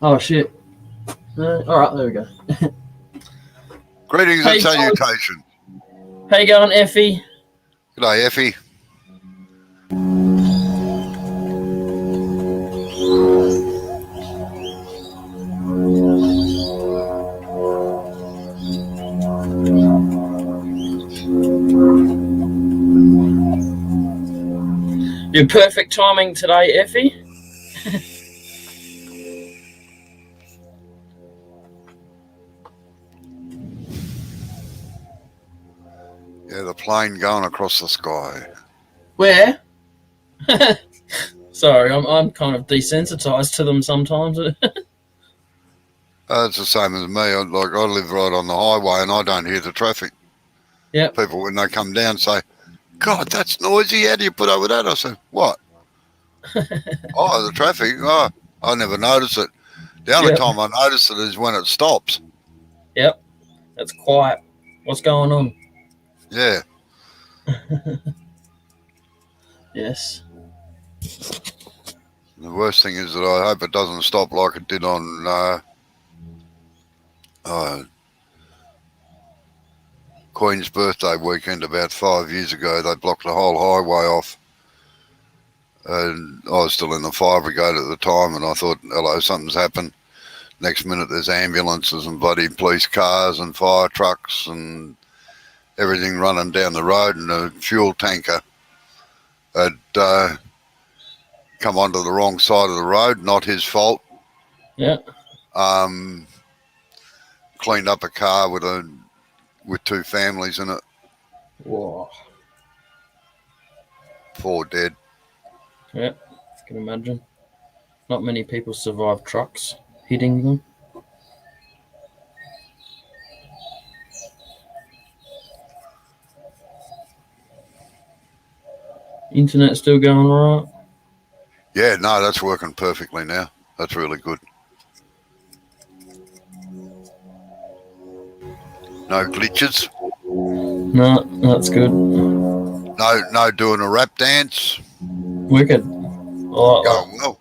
Oh shit. All right, there we go. Greetings How and you going? salutations. How you going, Effie? G'day, Effie. Your perfect timing today, Effie. Yeah, the plane going across the sky. Where? Sorry, I'm kind of desensitized to them sometimes. It's the same as me. I live right on the highway and I don't hear the traffic. Yep. People, when they come down, say, God, that's noisy. How do you put over that? I say, what? Oh, the traffic. Oh, I never notice it. The only Yep. time I notice it is when it stops. Yep. That's quiet. What's going on? Yeah. Yes. The worst thing is that I hope it doesn't stop like it did on Queen's birthday weekend about 5 years ago. They blocked the whole highway off. And I was still in the fire brigade at the time, and I thought, hello, something's happened. Next minute, there's ambulances and bloody police cars and fire trucks and everything running down the road, and a fuel tanker had come onto the wrong side of the road, not his fault. Yeah. Cleaned up a car with two families in it, Whoa. 4 dead. Yeah. I can imagine. Not many people survive trucks hitting them. Internet still going right? Yeah, no, that's working perfectly now. That's really good. No glitches. No, that's good. No doing a rap dance. Wicked. I like that. Going well.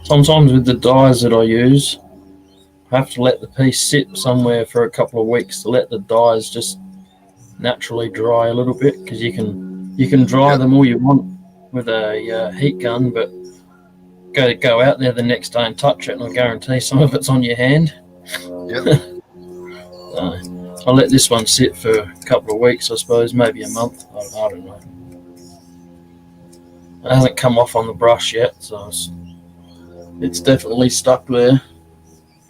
Sometimes with the dyes that I use, I have to let the piece sit somewhere for a couple of weeks to let the dyes just naturally dry a little bit, because you can dry them all you want with a heat gun, but go out there the next day and touch it, and I guarantee some of it's on your hand. Yep. I'll let this one sit for a couple of weeks, I suppose, maybe a month. I don't know. It hasn't come off on the brush yet, so it's definitely stuck there.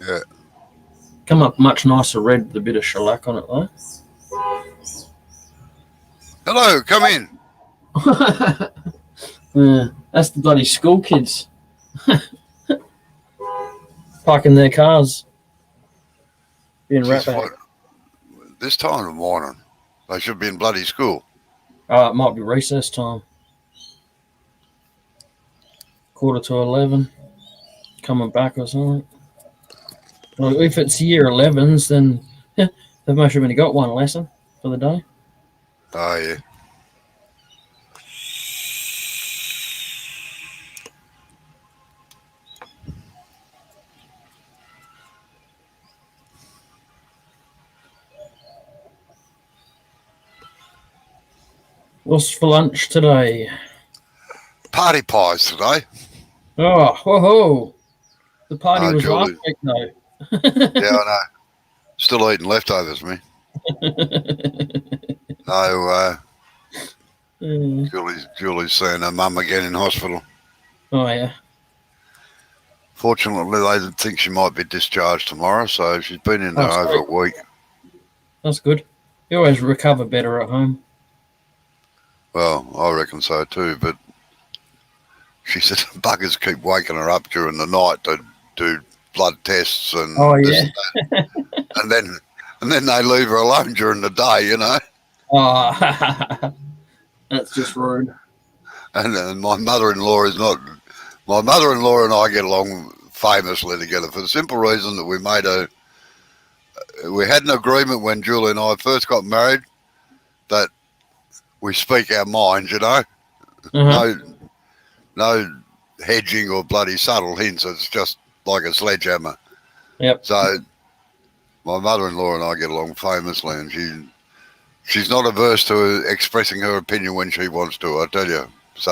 Yeah. Come up much nicer red with a bit of shellac on it, though. Hello, come in. Yeah, that's the bloody school kids parking their cars. Being Jeez, rat this time of the morning, they should be in bloody school. It might be recess time. 11:15. Coming back or something. Well, if it's year 11s, then they've most have only got one lesson for the day. Oh, yeah. What's for lunch today? Party pies today. Oh, whoa! The party Oh, was last Julie. week, though. Yeah, I know. Still eating leftovers, me. No, Julie's seeing her mum again in hospital. Oh, yeah. Fortunately, they think she might be discharged tomorrow, so she's been in there over a week. That's good. You always recover better at home. Well, I reckon so too, but she said buggers keep waking her up during the night to do blood tests and this and that. and then they leave her alone during the day, you know. Oh, that's just rude. And my mother-in-law is not. My mother-in-law and I get along famously together for the simple reason that we had an agreement when Julie and I first got married that we speak our minds, you know. Uh-huh. No hedging or bloody subtle hints. It's just like a sledgehammer. Yep. So my mother-in-law and I get along famously, and she's not averse to expressing her opinion when she wants to, I tell you. So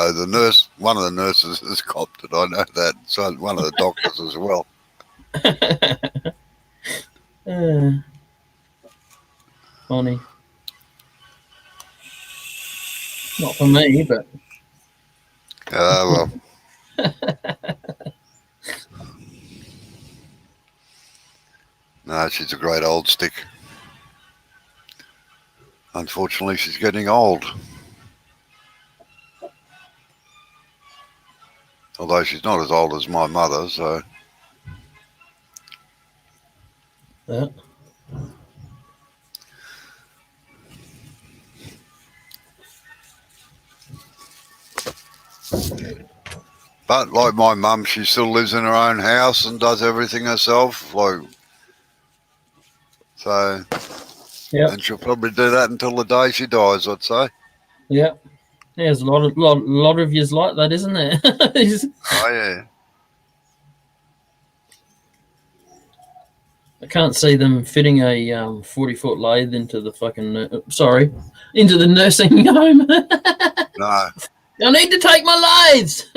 one of the nurses has copped it, I know that. So one of the doctors as well. Funny. Not for me, but Well. No, she's a great old stick. Unfortunately, she's getting old. Although she's not as old as my mother, so... yeah. But like my mum, she still lives in her own house and does everything herself. So, Yep. and she'll probably do that until the day she dies, I'd say. Yeah. There's a lot of yous like that, isn't there? Oh yeah. I can't see them fitting a 40-foot lathe into the into the nursing home. No. I need to take my lathes.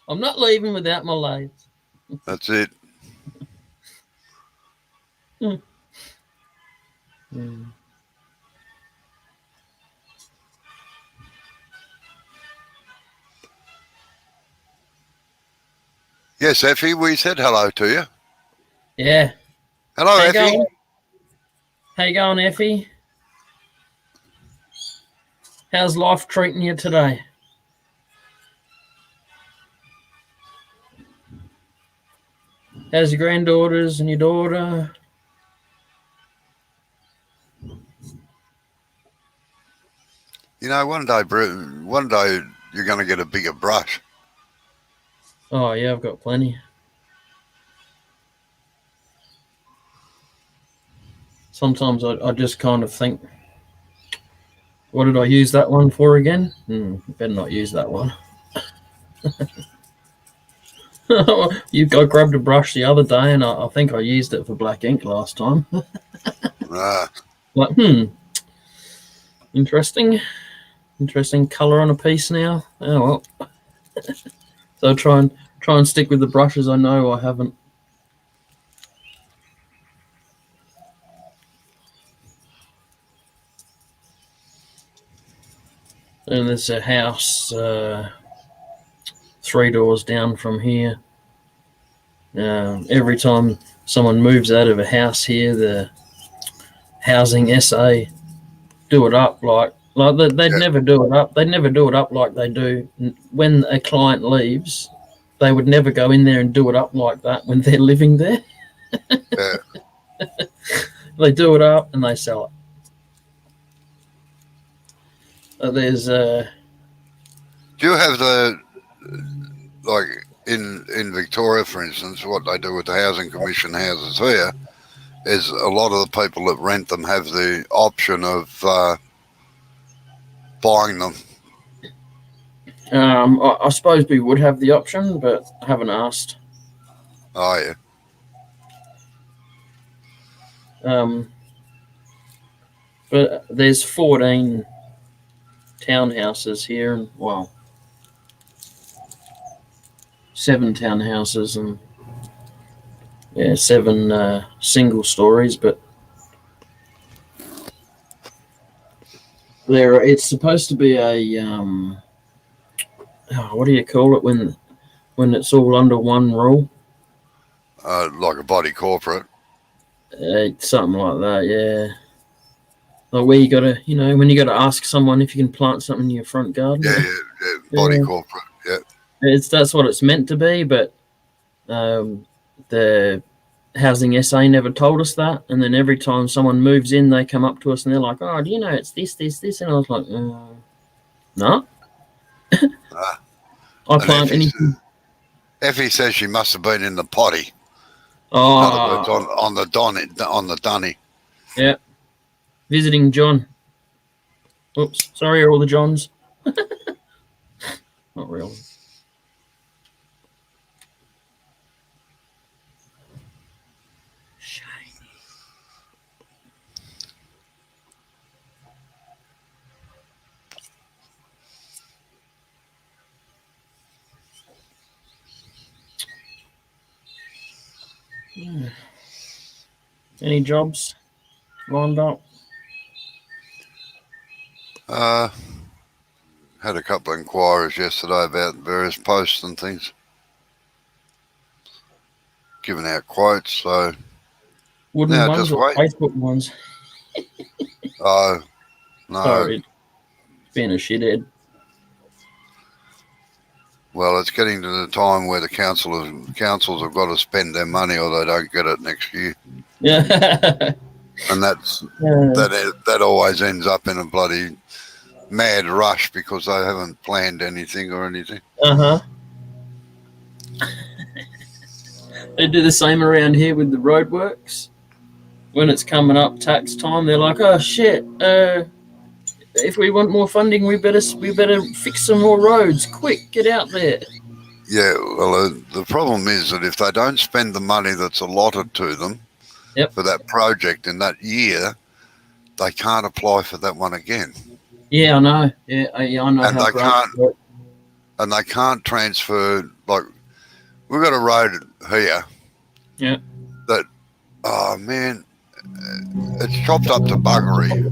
I'm not leaving without my lathes. That's it. Mm. Yes, Effie, we said hello to you. Yeah. Hello, How Effie. going? How you going, Effie? How's life treating you today? How's your granddaughters and your daughter? You know, one day you're going to get a bigger brush. Oh, yeah, I've got plenty. Sometimes I just kind of think, what did I use that one for again? Better not use that one. I grabbed a brush the other day, and I think I used it for black ink last time. Like, interesting color on a piece now. Oh well. So try and stick with the brushes I know I haven't. And there's a house 3 doors down from here. Every time someone moves out of a house here, the housing SA do it up like they'd never do it up. They'd never do it up like they do when a client leaves. They would never go in there and do it up like that when they're living there. Yeah. They do it up and they sell it. There's Do you have in Victoria, for instance, what they do with the Housing Commission houses here is a lot of the people that rent them have the option of buying them. I suppose we would have the option, but I haven't asked. Oh yeah. But there's 14 townhouses here, and 7 townhouses and 7 single stories. But it's supposed to be a what do you call it when it's all under one rule? Like a body corporate. Something like that, yeah. Like where you gotta, when you gotta ask someone if you can plant something in your front garden. Yeah. Body corporate. Yeah. That's what it's meant to be, but the Housing SA never told us that. And then every time someone moves in, they come up to us and they're like, "Oh, do you know it's this?" And I was like, "No." I plant anything. Effie says she must have been in the potty. In Oh, other words, on the dunny. yeah. Visiting John. Oops, sorry, all the Johns. Not really. Yeah. Any jobs lined up? Had a couple of inquiries yesterday about various posts and things. Giving out quotes, so Wooden now ones just or wait. Facebook ones? Oh, no. Sorry, being a shithead. Well, it's getting to the time where the councils have got to spend their money or they don't get it next year. Yeah. And that always ends up in a bloody mad rush because they haven't planned anything or anything. Uh-huh. They do the same around here with the roadworks. When it's coming up tax time, they're like, "Oh shit! If we want more funding, we better fix some more roads. Quick, get out there." Yeah, well, the problem is that if they don't spend the money that's allotted to them Yep. for that project in that year, they can't apply for that one again. Yeah, I know. Yeah, I know And how they grants can't. work. And they can't transfer. Like, we've got a road here. Yeah. That, oh man, it's chopped up to buggery.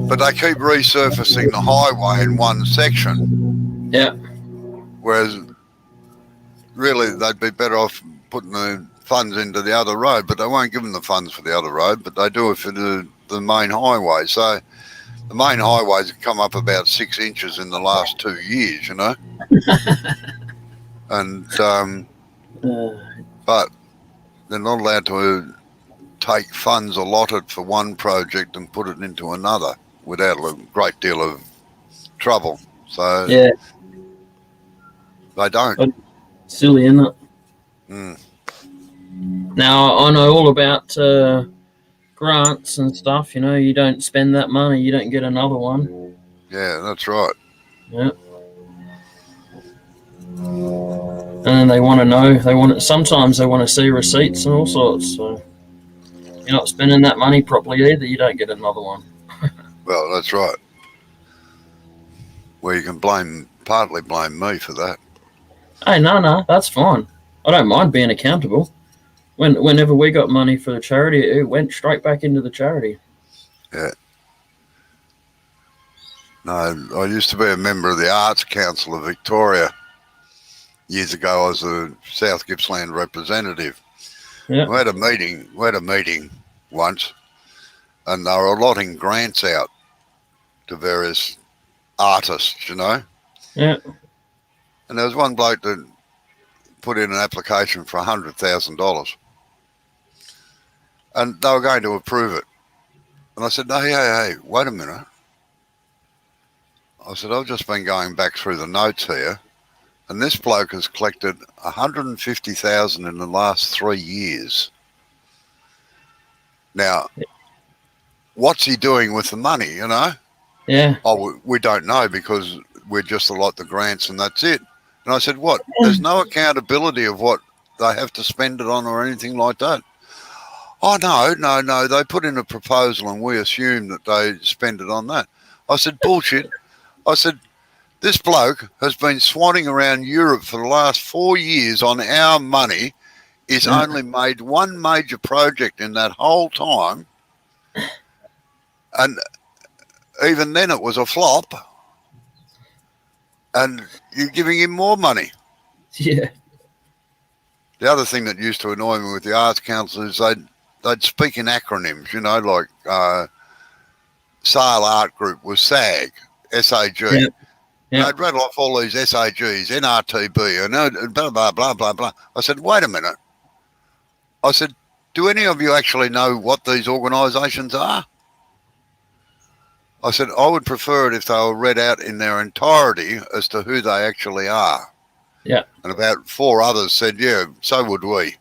But they keep resurfacing the highway in one section. Yeah. Whereas really they'd be better off putting the funds into the other road, but they won't give them the funds for the other road, but they do it for the main highway. So the main highways have come up about 6 inches in the last 2 years, you know. And but they're not allowed to take funds allotted for one project and put it into another without a great deal of trouble. So yeah, they don't. but silly, isn't it? Mm. Now I know all about grants and stuff. You know, you don't spend that money, you don't get another one. Yeah, that's right. Yeah. And then they want to know. Sometimes they want to see receipts and all sorts. So you're not spending that money properly either. You don't get another one. Well, that's right. Well, you can partly blame me for that. Hey, no, that's fine. I don't mind being accountable. Whenever we got money for the charity, it went straight back into the charity. Yeah. No, I used to be a member of the Arts Council of Victoria. Years ago, I was a South Gippsland representative. Yeah. We had a meeting once, and they were allotting grants out to various artists, you know. Yeah. And there was one bloke that put in an application for $100,000, and they were going to approve it. And I said, "No, hey, wait a minute." I said, "I've just been going back through the notes here, and this bloke has collected $150,000 in the last 3 years. Now, what's he doing with the money, you know?" Yeah. "Oh, we don't know because we just allot the grants and that's it." And I said, "What? There's no accountability of what they have to spend it on or anything like that?" "Oh, no. They put in a proposal and we assume that they spend it on that." I said, "Bullshit." I said, "This bloke has been swanning around Europe for the last 4 years on our money. He's only made one major project in that whole time. And even then it was a flop. And you're giving him more money." Yeah. The other thing that used to annoy me with the Arts Council is they'd speak in acronyms, you know, like Sale Art Group was SAG, SAG. Yeah. And they'd rattle off all these SAGs, NRTB, and blah, blah, blah, blah, blah. I said, "Wait a minute." I said, "Do any of you actually know what these organisations are?" I said, "I would prefer it if they were read out in their entirety as to who they actually are." Yeah. And about 4 others said, yeah, so would we.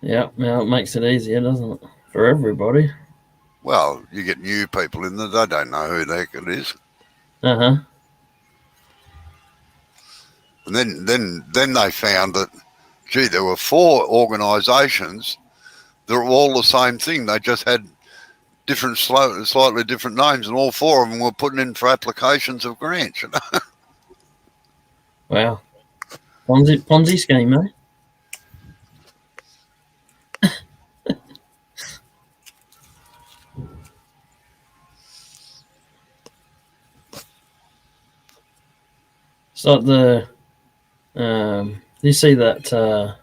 Yeah. Now it makes it easier, doesn't it, for everybody? Well, you get new people in there, they don't know who the heck it is. Uh-huh. And then they found that, gee, there were 4 organisations that were all the same thing. They just had different, slightly different names, and all 4 of them were putting in for applications of grants. You know? Wow. Ponzi scheme, eh? It's like you see that, I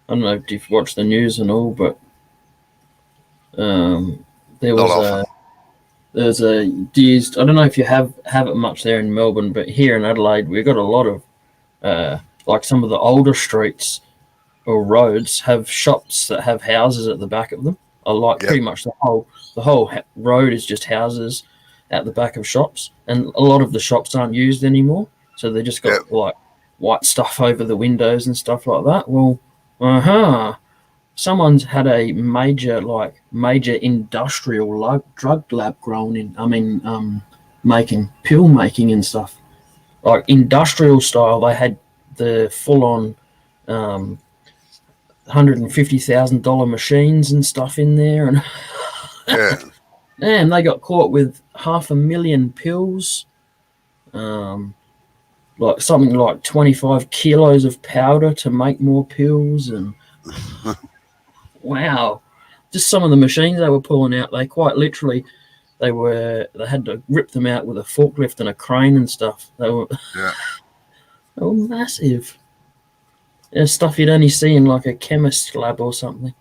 don't know if you've watched the news and all, but there Not was often. I don't know if you have it much there in Melbourne, but here in Adelaide, we've got a lot of, like some of the older streets or roads have shops that have houses at the back of them. I like Yep. pretty much the whole road is just houses at the back of shops, and a lot of the shops aren't used anymore, so they just got Yep. like white stuff over the windows and stuff like that. Well, someone's had a major industrial drug lab grown in. I mean, making pill making and stuff like industrial style. They had the full on $150,000 machines and stuff in there, and Yeah. and they got caught with 500,000 pills, like something like 25 kilos of powder to make more pills, and wow, just some of the machines they were pulling out. They quite literally, they had to rip them out with a forklift and a crane and stuff. Yeah. They were massive. Yeah, stuff you'd only see in like a chemist lab or something.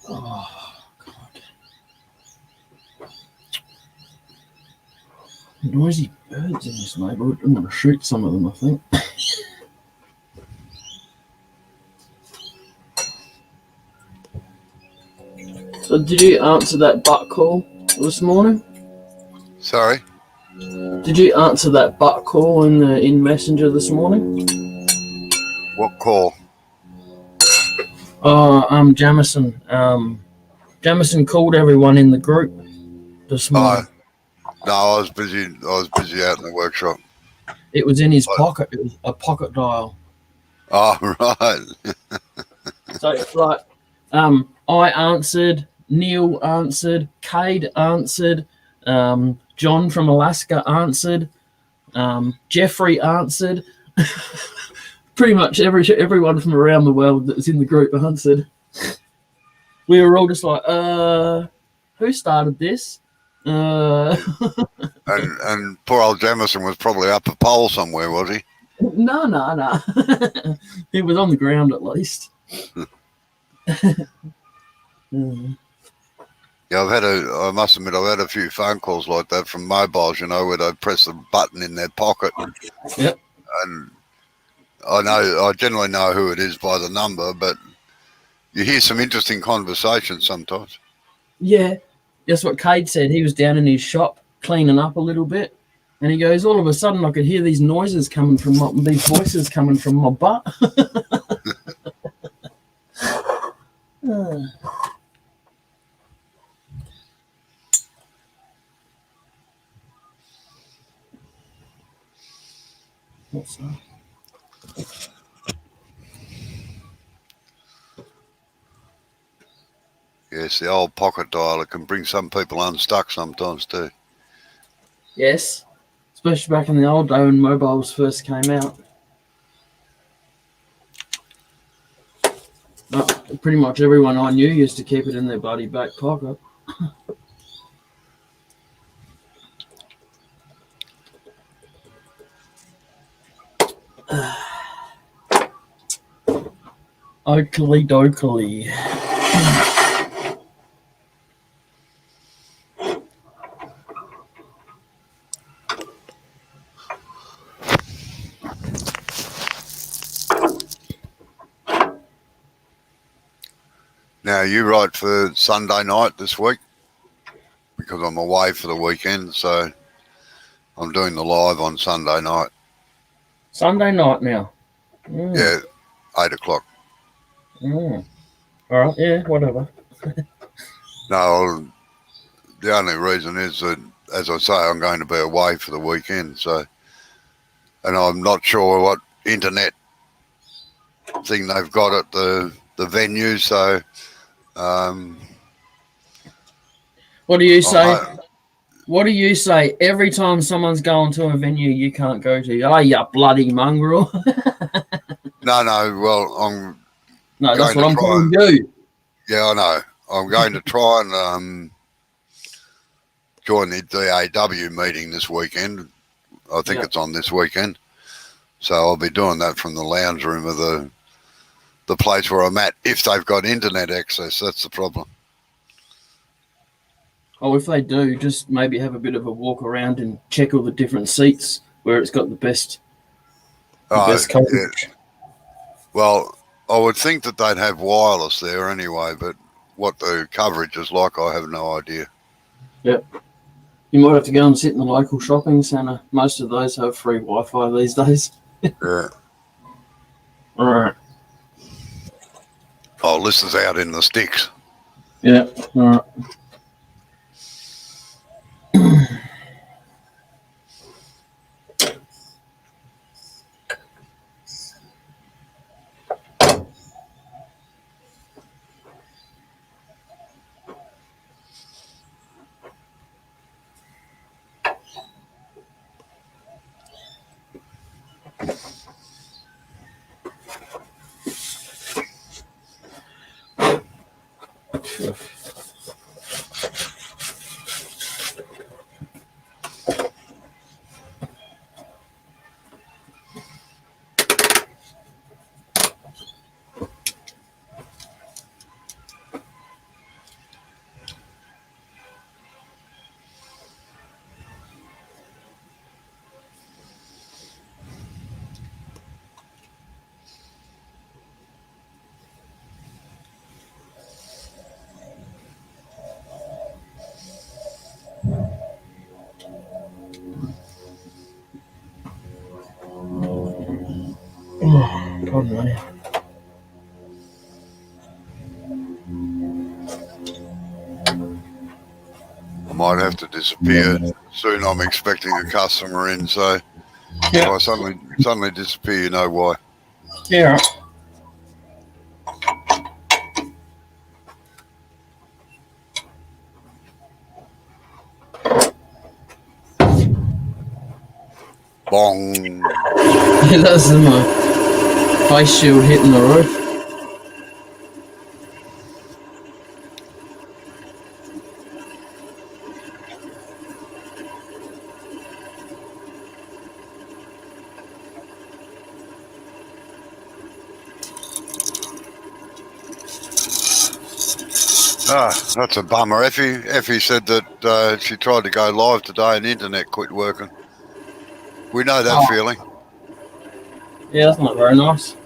Oh, God. Noisy birds in this neighbourhood. I'm going to shoot some of them, I think. So, did you answer that butt call this morning? Sorry? Did you answer that butt call in Messenger this morning? What call? Oh, Jamison. Jamison called everyone in the group this morning. No, I was busy. Out in the workshop. It was in his pocket. It was a pocket dial. Oh, right. So it's like, I answered, Neil answered, Cade answered, John from Alaska answered, Jeffrey answered. Pretty much everyone from around the world that was in the group answered. We were all just like, who started this? And poor old Jamison was probably up a pole somewhere, was he? No. He was on the ground at least. Yeah, I must admit, I've had a few phone calls like that from mobiles, you know, where they press the button in their pocket. Yep. And I generally know who it is by the number, but you hear some interesting conversations sometimes. Yeah, that's what Cade said. He was down in his shop cleaning up a little bit, and he goes, all of a sudden I could hear these voices coming from my butt. What's that? Yes, the old pocket dial, it can bring some people unstuck sometimes too. Yes, especially back in the old day when mobiles first came out. Pretty much everyone I knew used to keep it in their bloody back pocket. Oakley dokley. Now, you right for Sunday night this week? Because I'm away for the weekend, so I'm doing the live on Sunday night. Sunday night now. Yeah, 8 o'clock. All right, yeah, whatever. No, the only reason is that, as I say, I'm going to be away for the weekend, so, and I'm not sure what internet thing they've got at the venue, so What do you I'm say? What do you say every time someone's going to a venue you can't go to? Oh, you bloody mongrel. no, well, I'm No, that's going to what I'm try. calling you. Yeah, I know. I'm going to try and join the DAW meeting this weekend. I think it's on this weekend. So I'll be doing that from the lounge room of the place where I'm at, if they've got internet access. That's the problem. Oh, if they do, just maybe have a bit of a walk around and check all the different seats where it's got the best coverage. Yeah. Well, I would think that they'd have wireless there anyway, but what the coverage is like, I have no idea. Yep. You might have to go and sit in the local shopping centre. Most of those have free Wi-Fi these days. Yeah. All right. Oh, this is out in the sticks. Yeah. All right. Pardon me. I might have to disappear soon. I'm expecting a customer in, so if I suddenly disappear, you know why. Yeah. Bong. That's my face shield hitting the roof. That's a bummer. Effie said that she tried to go live today and internet quit working. We know that feeling. Yeah, that's not very nice.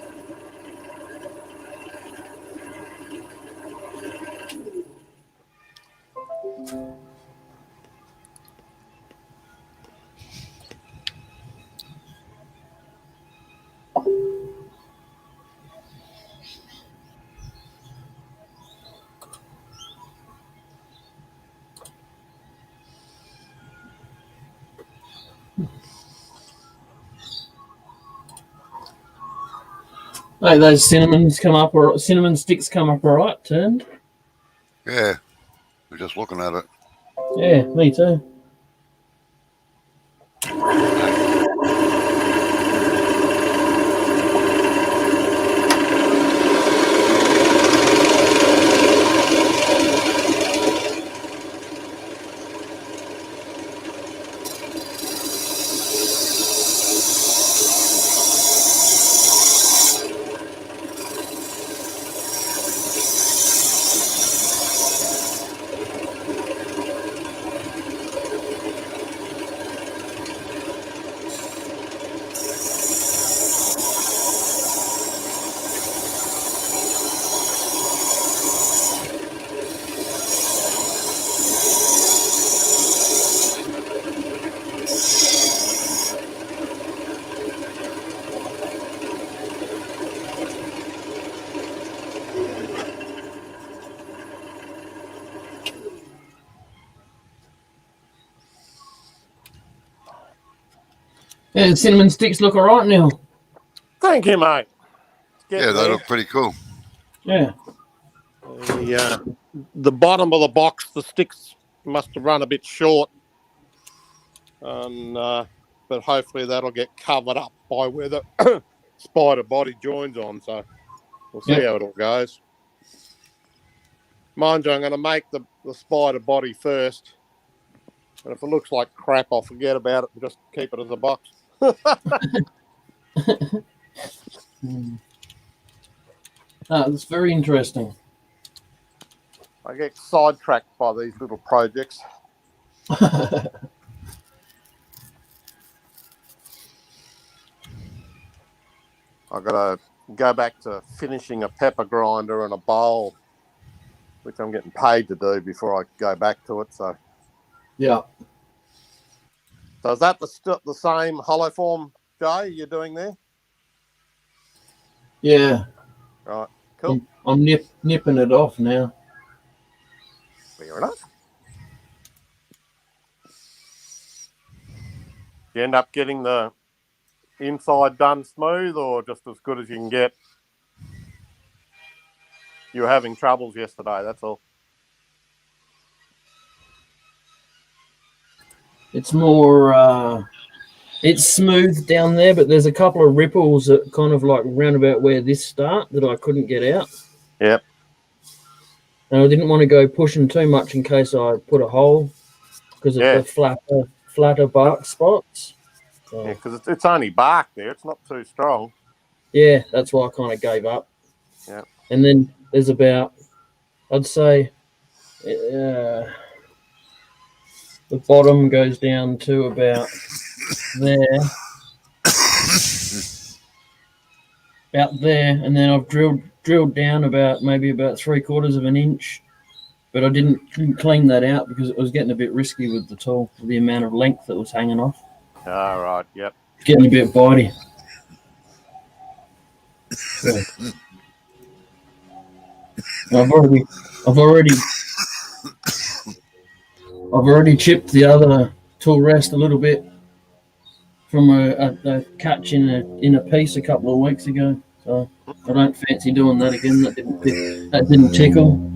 Hey, those cinnamon sticks come up all right, turned. Yeah, we're just looking at it. Yeah, me too. Yeah, the cinnamon sticks look all right now. Thank you, mate. Yeah, they look pretty cool. Yeah. The bottom of the box, the sticks must have run a bit short, and but hopefully that'll get covered up by where the spider body joins on. So we'll see how it all goes. Mind you, I'm going to make the spider body first, and if it looks like crap, I'll forget about it and just keep it as a box. That's very interesting. I get sidetracked by these little projects. I've got to go back to finishing a pepper grinder and a bowl, which I'm getting paid to do before I go back to it. So yeah. So is that the same hollow form, Jay, you're doing there? Yeah. Right, cool. I'm nipping it off now. Fair enough. You end up getting the inside done smooth or just as good as you can get? You were having troubles yesterday, that's all. It's more, it's smooth down there, but there's a couple of ripples that kind of like round about where this start that I couldn't get out. Yep. And I didn't want to go pushing too much in case I put a hole because of the flatter bark spots. So, yeah, because it's only bark there. It's not too strong. Yeah, that's why I kind of gave up. Yeah. And then there's about, I'd say, the bottom goes down to about there. About there, and then I've drilled down about maybe about 3/4 of an inch, but I didn't clean that out because it was getting a bit risky with the tool, with the amount of length that was hanging off. All right, yep. Getting a bit bitey. Yeah. I've already chipped the other tool rest a little bit from a catch in a piece a couple of weeks ago. So I don't fancy doing that again. That didn't tickle.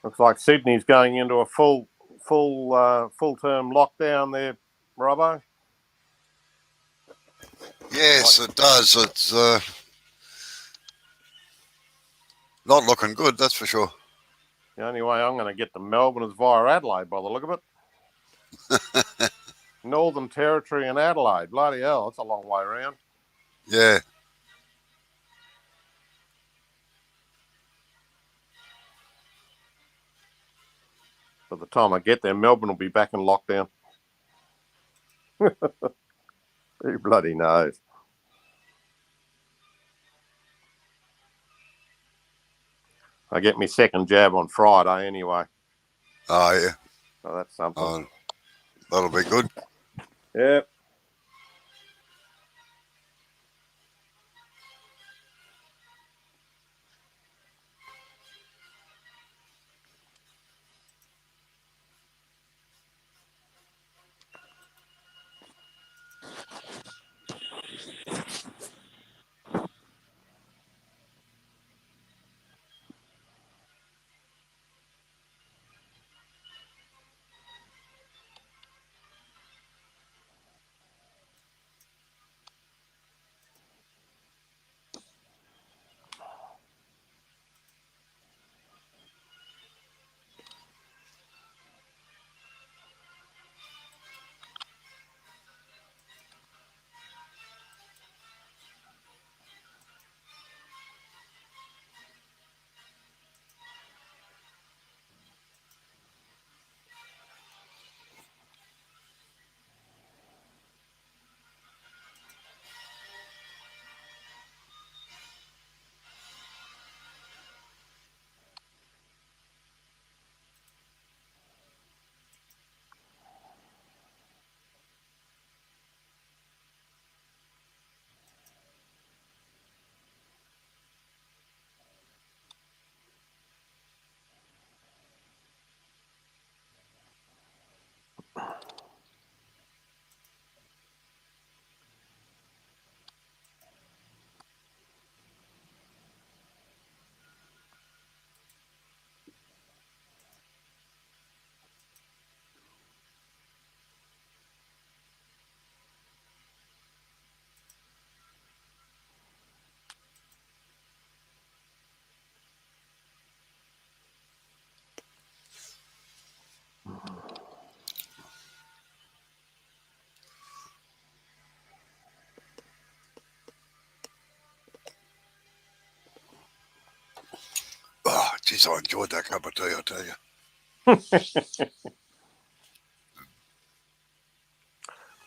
Looks like Sydney's going into a full term lockdown there, Robbo. Yes, it does. It's not looking good, that's for sure. The only way I'm going to get to Melbourne is via Adelaide, by the look of it. Northern Territory and Adelaide. Bloody hell, that's a long way around. Yeah. By the time I get there, Melbourne will be back in lockdown. Who bloody knows? I get my second jab on Friday anyway. Oh, yeah. So that's something. Oh, that'll be good. Yep. Jeez, I enjoyed that cup of tea, I tell you.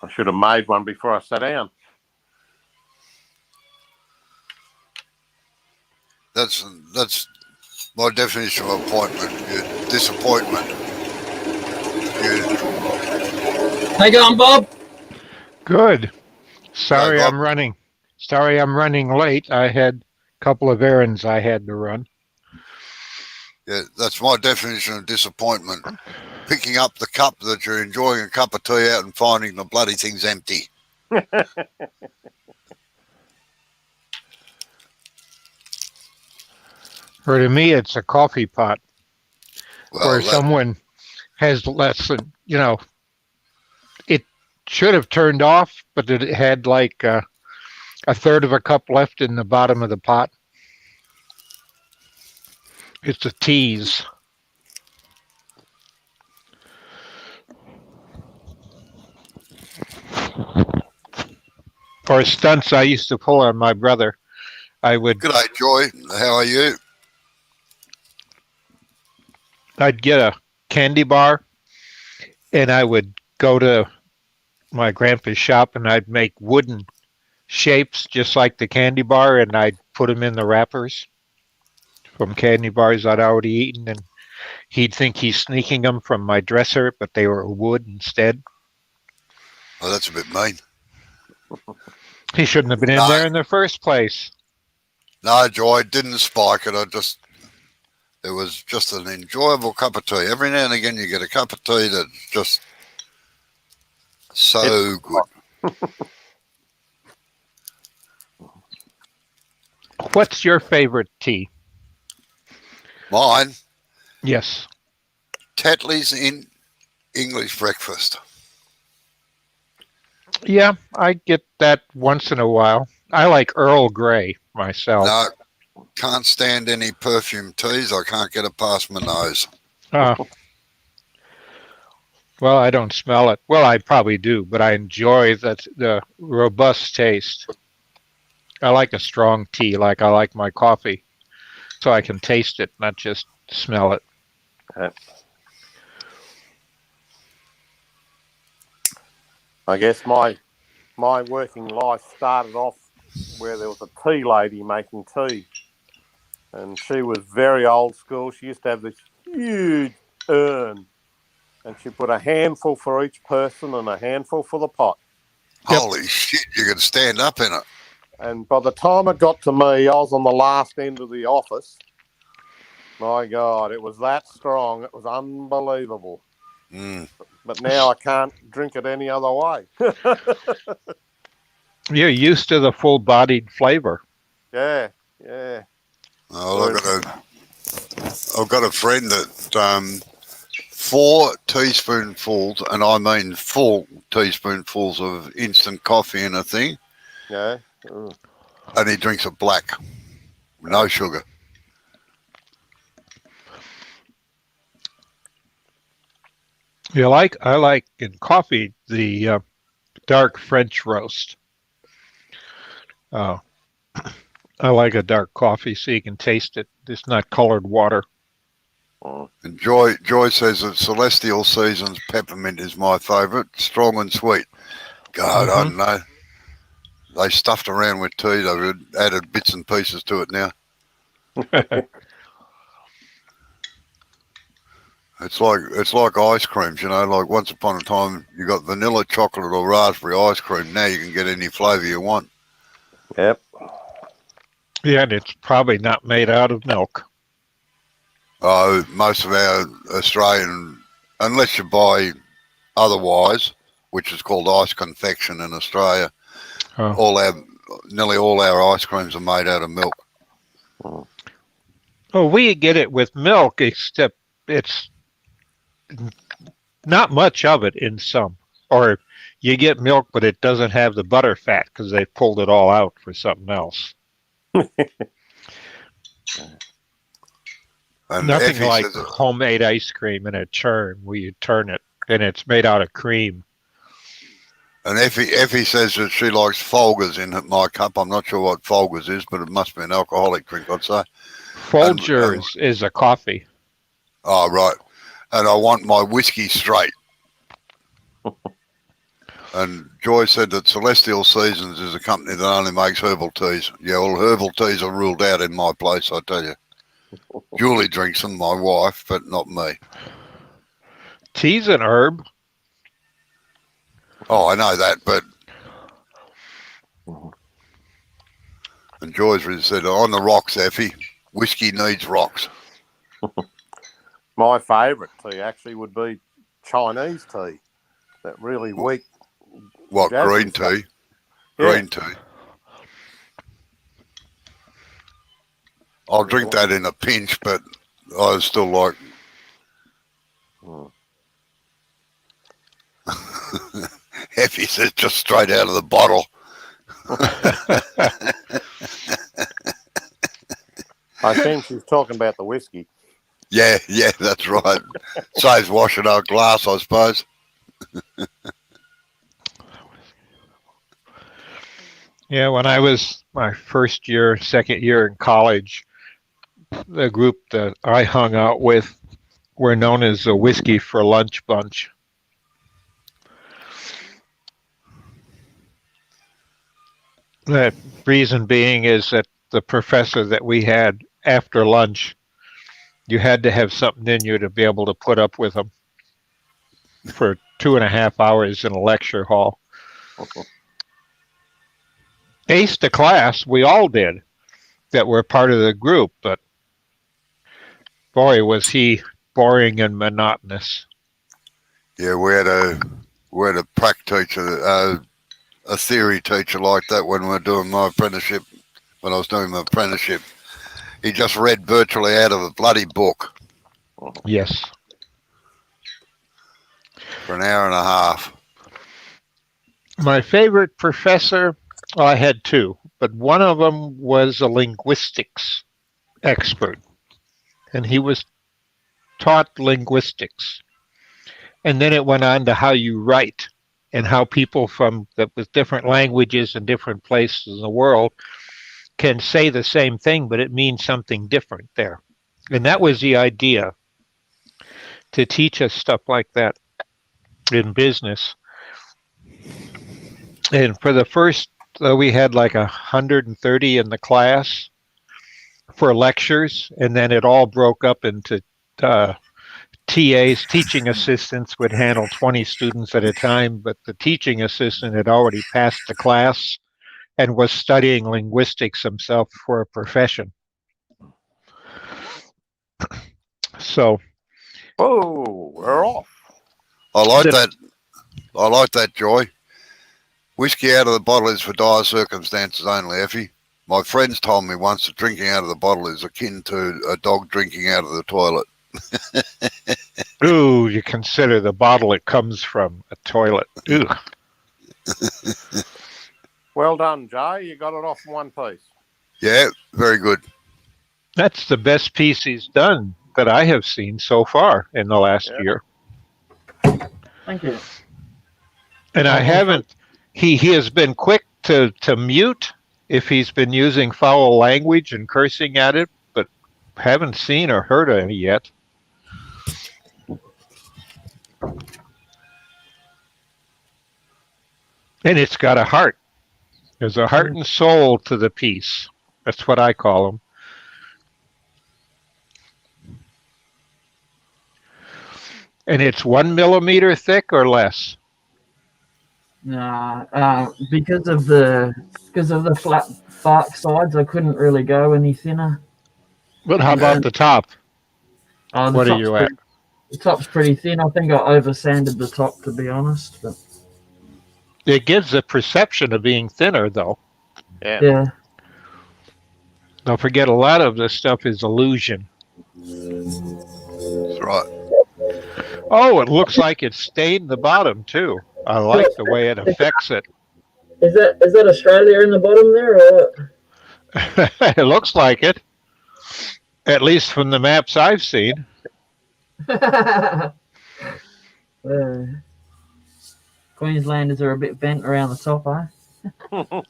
I should have made one before I sat down. That's my definition of appointment. Your disappointment. How you going, Bob? Good. Sorry, Bob. I'm running late. I had a couple of errands I had to run. Yeah, that's my definition of disappointment. Picking up the cup that you're enjoying a cup of tea out and finding the bloody thing's empty. Or to me, it's a coffee pot Well, where someone has less than, it should have turned off, but it had like a third of a cup left in the bottom of the pot. It's a tease. Or stunts I used to pull on my brother. Good day, Joy. How are you? I'd get a candy bar and I would go to my grandpa's shop and I'd make wooden shapes just like the candy bar and I'd put them in the wrappers from candy bars I'd already eaten, and he'd think he's sneaking them from my dresser, but they were wood instead. Oh, that's a bit mean. He shouldn't have been in there in the first place. No, Joy, didn't spike it. It was just an enjoyable cup of tea. Every now and again you get a cup of tea that's just so good. What's your favorite tea? Mine, Yes. Tetley's in English breakfast. Yeah, I get that once in a while. I like Earl Grey myself. No, can't stand any perfume teas. I can't get it past my nose. Well, I don't smell it. Well, I probably do, but I enjoy the robust taste. I like a strong tea, like I like my coffee, so I can taste it, not just smell it. Okay. I guess my working life started off where there was a tea lady making tea, and she was very old school. She used to have this huge urn, and she put a handful for each person and a handful for the pot. Yep. Holy shit, you could stand up in it. And by the time it got to me, I was on the last end of the office. My God, it was that strong. It was unbelievable. Mm. But now I can't drink it any other way. You're used to the full-bodied flavor. Yeah. Oh, I've got a friend that 4 teaspoonfuls, and I mean full teaspoonfuls of instant coffee in a thing. Yeah. And he drinks it black, no sugar. I like in coffee the dark French roast. I like a dark coffee so you can taste it. It's not colored water. And Joy says that Celestial Seasons peppermint is my favourite, strong and sweet. God, I don't know. They stuffed around with tea. They've added bits and pieces to it now. It's like ice creams, like once upon a time you got vanilla, chocolate or raspberry ice cream. Now you can get any flavour you want. Yep. Yeah, and it's probably not made out of milk. Oh, most of our Australian, unless you buy otherwise, which is called ice confection in Australia, nearly all our ice creams are made out of milk. Oh, we get it with milk, except it's not much of it in some. Or you get milk, but it doesn't have the butter fat because they pulled it all out for something else. Nothing Effie like says homemade ice cream in a churn where you turn it and it's made out of cream. And Effie says that she likes Folgers in my cup. I'm not sure what Folgers is, but it must be an alcoholic drink, I'd say. Folgers is a coffee. Oh, right. And I want my whiskey straight. And Joy said that Celestial Seasons is a company that only makes herbal teas. Yeah, well, herbal teas are ruled out in my place, I tell you. Julie drinks them, my wife, but not me. Tea's an herb. Oh, I know that, but... And Joy's really said, on the rocks, Effie. Whiskey needs rocks. My favourite tea actually would be Chinese tea. That really weak. What, green stuff. tea? Yeah. Green tea. I'll drink that in a pinch, but I still like... Effie says just straight out of the bottle. I think she's talking about the whiskey. Yeah, that's right. Saves washing our glass, I suppose. Yeah, when I was my second year in college, the group that I hung out with were known as the Whiskey for Lunch Bunch. The reason being is that the professor that we had after lunch, you had to have something in you to be able to put up with him for 2.5 hours in a lecture hall. Aced the class, we all did, that were part of the group, but boy, was he boring and monotonous. Yeah, we had a prac teacher, a theory teacher like that when we were doing my apprenticeship. When I was doing my apprenticeship, he just read virtually out of a bloody book. Yes. For an hour and a half. My favorite professor, I had two, but one of them was a linguistics expert, and he was taught linguistics. And then it went on to how you write and how people with different languages and different places in the world can say the same thing, but it means something different there. And that was the idea, to teach us stuff like that in business. And for the first, we had like 130 in the class for lectures, and then it all broke up into TAs, teaching assistants, would handle 20 students at a time, but the teaching assistant had already passed the class and was studying linguistics himself for a profession. So, we're off. I like that, Joy. Whiskey out of the bottle is for dire circumstances only, Effie. My friends told me once that drinking out of the bottle is akin to a dog drinking out of the toilet. ooh, you consider the bottle it comes from, a toilet. Ooh. Well done, Jay. You got it off in one piece. Yeah, very good. That's the best piece he's done that I have seen so far in the last year. Thank you. And I haven't, he has been quick to mute if he's been using foul language and cursing at it, but haven't seen or heard any yet. And it's got a heart. There's a heart and soul to the piece. That's what I call them. And it's 1 millimeter thick or less. Nah, because of the flat bark sides, I couldn't really go any thinner. But how about the top? What are you at? The top's pretty thin. I think I over sanded the top, to be honest. But it gives the perception of being thinner, though. Yeah. Don't forget, a lot of this stuff is illusion. That's right. Oh, it looks like it's stained the bottom too. I like the way it affects it. Is that Australia in the bottom there, or what? It looks like it. At least from the maps I've seen. Queenslanders are a bit bent around the top, eh? Well,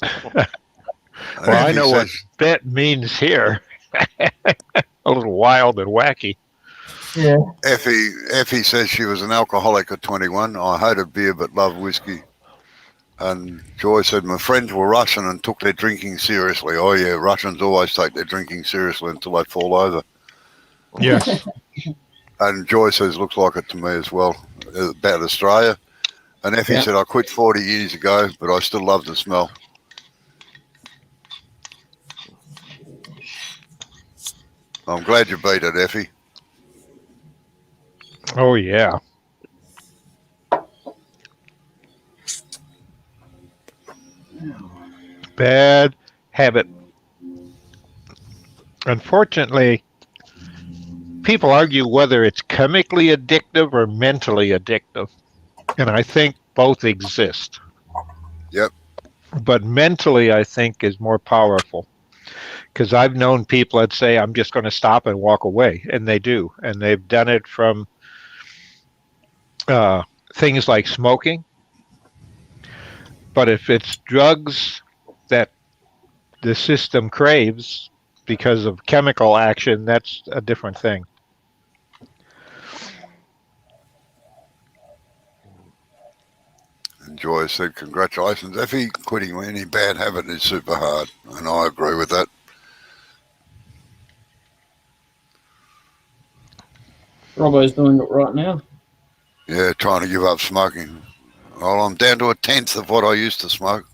I know what bent means here. A little wild and wacky. Yeah. Effie says she was an alcoholic at 21. I hated beer but loved whiskey. And Joy said, my friends were Russian and took their drinking seriously. Oh, yeah, Russians always take their drinking seriously until they fall over. Yes. And Joy says, looks like it to me as well, about Australia. And Effie said, I quit 40 years ago, but I still love the smell. I'm glad you beat it, Effie. Oh, yeah. Bad habit. Unfortunately, people argue whether it's chemically addictive or mentally addictive. And I think both exist. Yep. But mentally, I think, is more powerful. Because I've known people that say, I'm just going to stop and walk away. And they do. And they've done it from things like smoking. But if it's drugs that the system craves because of chemical action, that's a different thing. And Joy said, congratulations, Effie. Quitting any bad habit is super hard. And I agree with that. Robbo's doing it right now. Yeah, trying to give up smoking. Well, I'm down to a tenth of what I used to smoke.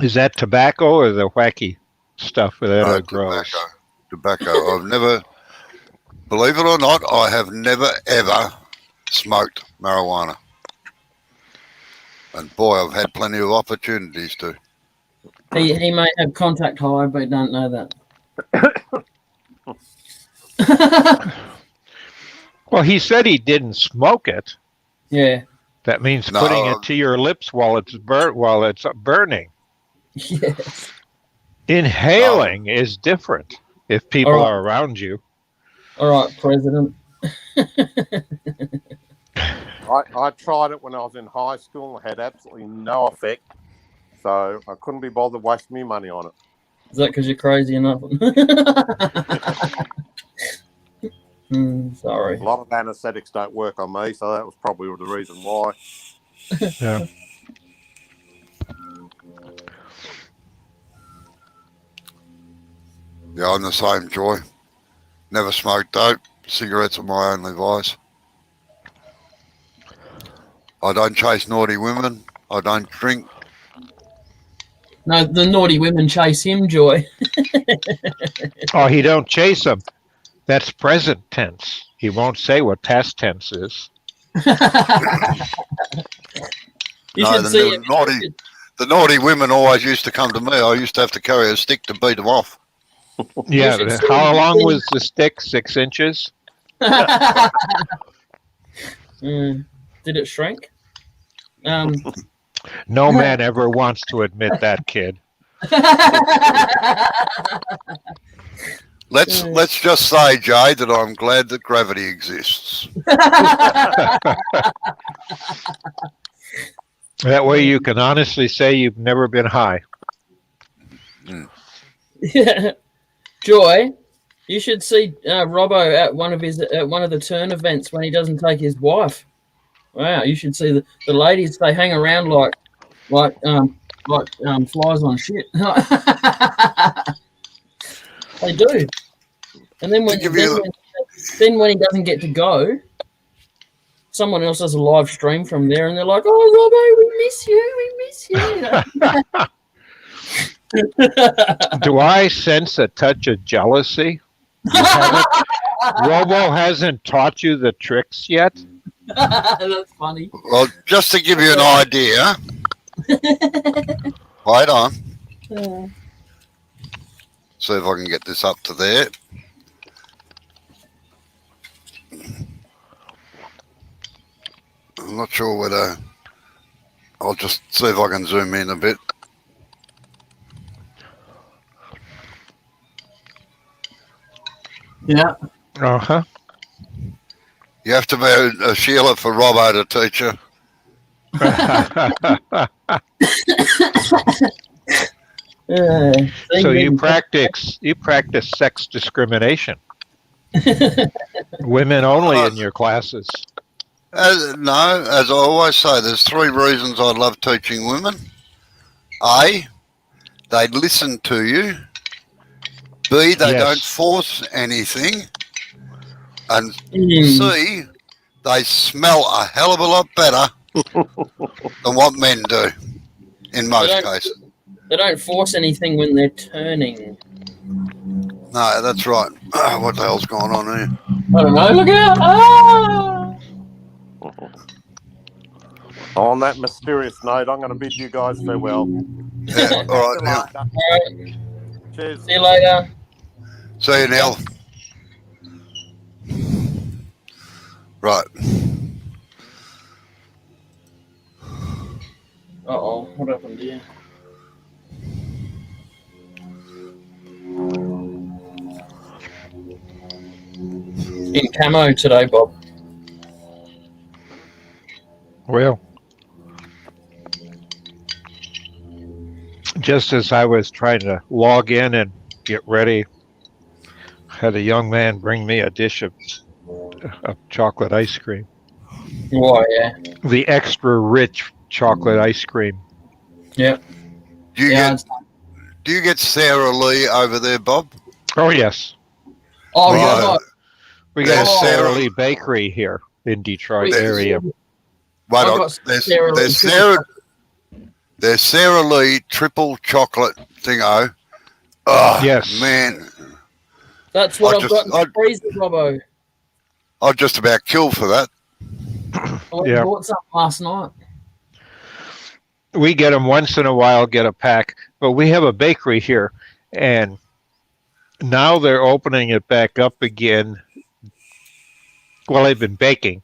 Is that tobacco or the wacky stuff that grows? Tobacco. I've never, believe it or not, I have never ever smoked marijuana. And boy, I've had plenty of opportunities to. He may have contact high, but don't know that. Well, he said he didn't smoke it. Yeah. That means putting it to your lips while it's burning. Yes. Inhaling is different if people are around you. All right, President. I tried it when I was in high school. It had absolutely no effect. So I couldn't be bothered wasting my money on it. Is that because you're crazy enough? Sorry. A lot of anesthetics don't work on me, so that was probably the reason why. Yeah. Yeah, I'm the same, Joy. Never smoked dope. Cigarettes are my only vice. I don't chase naughty women. I don't drink. No, the naughty women chase him, Joy. Oh, he don't chase them. That's present tense. He won't say what past tense is. The naughty women always used to come to me. I used to have to carry a stick to beat them off. Yeah, how long was the stick? 6 inches? Did it shrink? No man ever wants to admit that, kid. Let's just say, Jay, that I'm glad that gravity exists. That way you can honestly say you've never been high. Yeah. Joy, you should see Robbo at one of the turn events when he doesn't take his wife. Wow, you should see the ladies. They hang around like flies on shit. They do. And then when he doesn't get to go, someone else does a live stream from there, and they're like, "Oh, Robbo, we miss you. Do I sense a touch of jealousy? Robo hasn't taught you the tricks yet? That's funny. Well, just to give you an idea, wait on. See if I can get this up to there. I'm not sure whether. I'll just see if I can zoom in a bit. Yeah. Uh-huh. You have to be a Sheila for Robbo to teach you. So you practice sex discrimination. Women only in your classes. No, as I always say, there's 3 reasons I love teaching women. A, they listen to you. B, they Yes. don't force anything. And Mm. C, they smell a hell of a lot better than what men do in most cases. They don't force anything when they're turning. No, that's right. What the hell's going on here? I don't know. Look out! Ah! On that mysterious note, I'm going to bid you guys farewell. Yeah, all right, Neil. All right. Cheers. See you later. See you, Neil. Right. Uh-oh. What happened here? In camo today, Bob. Well, just as I was trying to log in and get ready, had a young man bring me a dish of chocolate ice cream. Why, yeah. The extra rich chocolate ice cream. Yeah. Do you get Sarah Lee over there, Bob? Oh, yes. Oh, Right. yeah. We got a There's Sarah Sarah- Lee bakery here in Detroit Wait, area. Wait I've on. got Sarah Lee There's Sarah Lee triple chocolate thingo. Oh, Yes. man. That's what I I've got in the just- freezer, Robbo. I'd just about kill for that. I went Yeah. and bought some last night. We get them once in a while, get a pack, but we have a bakery here, and now they're opening it back up again. Well, they've been baking,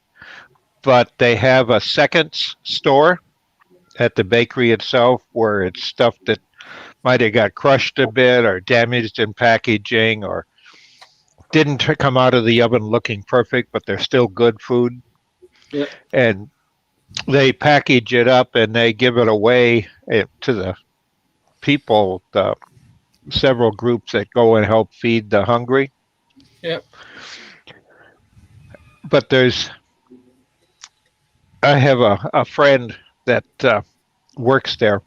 but they have a seconds store at the bakery itself where it's stuff that might have got crushed a bit or damaged in packaging or didn't come out of the oven looking perfect, but they're still good food. Yep. And they package it up and they give it away to the people, the several groups that go and help feed the hungry. Yep. But I have a friend that works there,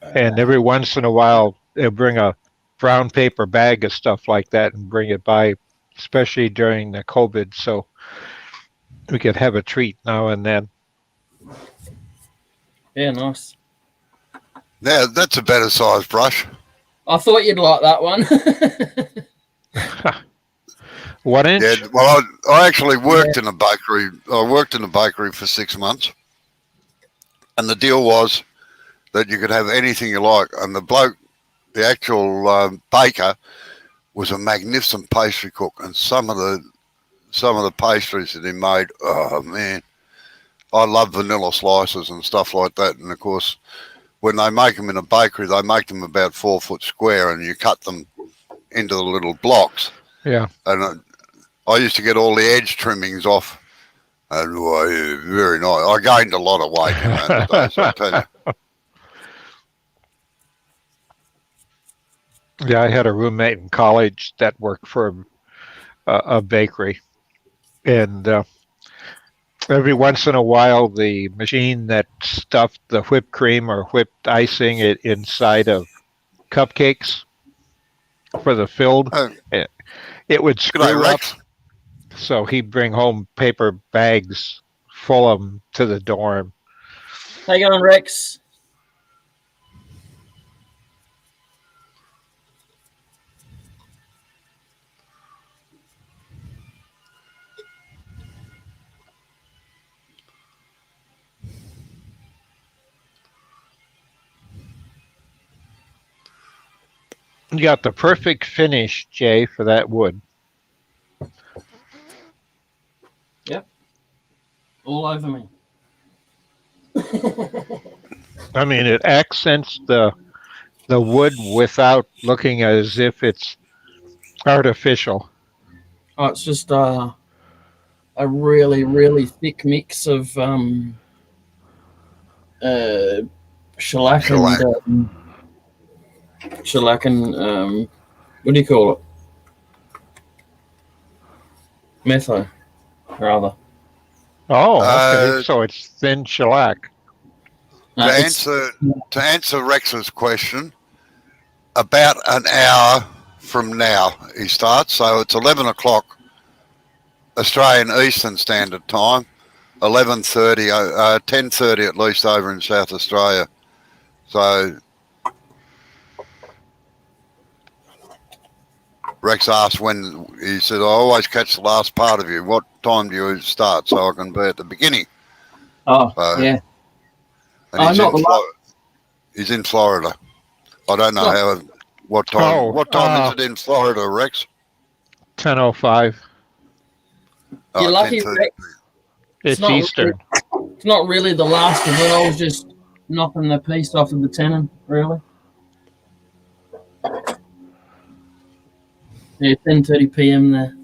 and every once in a while they'll bring a brown paper bag of stuff like that and bring it by, especially during the COVID, so we could have a treat now and then. Yeah, nice. Yeah, that's a better size brush. I thought you'd like that one. 1 inch? Yeah, well, I actually worked in a bakery. I worked in a bakery for 6 months, and the deal was that you could have anything you like. And the bloke, the actual baker, was a magnificent pastry cook, and some of the pastries that he made, oh man, I love vanilla slices and stuff like that. And of course, when they make them in a bakery, they make them about 4 foot square, and you cut them into the little blocks. Yeah. And I used to get all the edge trimmings off, and very nice. I gained a lot of weight in those days, I tell you. Yeah, I had a roommate in college that worked for a bakery, and every once in a while, the machine that stuffed the whipped cream or whipped icing inside of cupcakes for the filled, it would Good day, screw up. Rex. So he'd bring home paper bags full of them to the dorm. How you going, Rex? You got the perfect finish, Jay, for that wood. All over me. I mean, it accents the wood without looking as if it's artificial. Oh, it's just a really, really thick mix of shellac Shellac. and shellacking. What do you call it? Metho, rather. Oh, okay. Uh, So it's thin shellac. It's to answer Rex's question, about an hour from now he starts. So it's 11 o'clock Australian Eastern Standard Time, 11:30, 10:30 at least over in South Australia. So Rex asked when, he said, I always catch the last part of you. What time do you start so I can be at the beginning? oh So, yeah. and he's Not in the last. he's in Florida. I don't know Not, what time. Oh, What time is it in Florida, Rex? 10:05. you're Oh, lucky, 10:30. Rex. It's Eastern. It's not really the last of it. I was just knocking the piece off of the tenon, really. Yeah, 10:30 p.m. there.